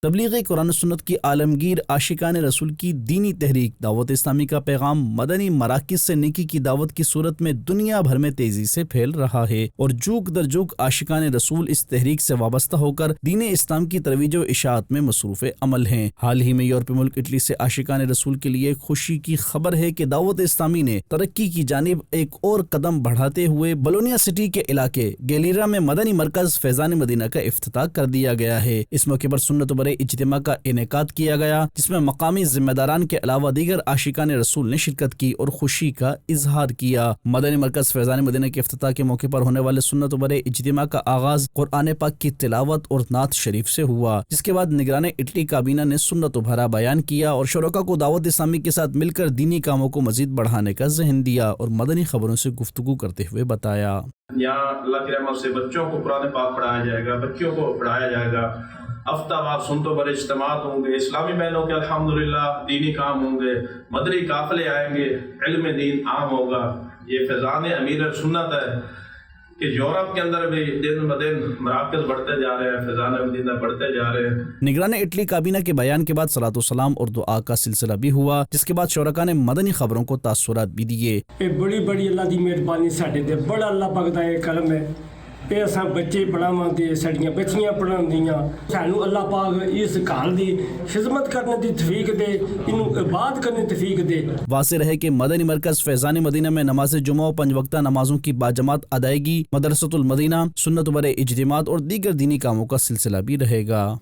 تبلیغ قرآن و سنت کی عالمگیر عاشقان رسول کی دینی تحریک دعوت اسلامی کا پیغام مدنی مراکز سے نیکی کی دعوت کی صورت میں دنیا بھر میں تیزی سے پھیل رہا ہے اور جوک در جوک عاشقان رسول اس تحریک سے وابستہ ہو کر دین اسلام کی ترویج و اشاعت میں مصروف عمل ہیں۔ حال ہی میں یورپی ملک اٹلی سے عاشقان رسول کے لیے خوشی کی خبر ہے کہ دعوت اسلامی نے ترقی کی جانب ایک اور قدم بڑھاتے ہوئے بولونیا سٹی کے علاقے گیلیرا میں مدنی مرکز فیضان مدینہ کا افتتاح کر دیا گیا ہے۔ اس موقع پر سنت و برے اجتماع کا انعقاد کیا گیا جس میں مقامی ذمہ داران کے علاوہ دیگر عاشقان رسول نے شرکت کی اور خوشی کا اظہار کیا۔ مدنی مرکز فیضان مدینہ کے افتتاح کے موقع پر ہونے والے سنت و برے اجتماع کا آغاز قرآن پاک کی تلاوت اور نعت شریف سے ہوا، جس کے بعد نگران اٹلی کابینہ نے سنت و بھرا بیان کیا اور شرکاء کو دعوت اسلامی کے ساتھ مل کر دینی کاموں کو مزید بڑھانے کا ذہن دیا اور مدنی خبروں سے گفتگو کرتے ہوئے بتایا۔ یہاں اللہ کی رحمت سے بچوں کو قرآن پاک پڑھایا جائے گا، بچوں کو پڑھایا جائے گا، ہفتہ وار سنت و برے اجتماعات ہوں گے، اسلامی بہنوں کے الحمدللہ دینی کام ہوں گے، مدنی قافلے آئیں گے، علم دین عام ہوگا۔ یہ فیضان امیر سنت ہے کہ یورپ کے اندر بھی دن بدن مراکز بڑھتے جا رہے ہیں، فیضان مدینہ بڑھتے جا رہے ہیں۔ نگران اٹلی کابینہ کے بیان کے بعد صلاۃ و سلام اور دعا کا سلسلہ بھی ہوا، جس کے بعد شرکاء نے مدنی خبروں کو تاثرات بھی دیے۔ بڑی بڑی اللہ دی مہربانی ساڈے تے، بڑا اللہ پاک دا یہ کرم ہے کہ اساں بچے پڑھاواں تے ساڈیاں بچیاں پڑھاندیاں، سانوں اللہ پاک اس گھر دی خدمت کرنے دی توفیق دے، اینوں عبادت کرنے دی توفیق دے۔ واضح رہے کہ مدنی مرکز فیضان مدینہ میں نماز جمعہ و 5 وقتہ نمازوں کی باجماعت ادائیگی، مدرسۃ المدینہ، سنت و برے اجتماعات اور دیگر دینی کاموں کا سلسلہ بھی رہے گا۔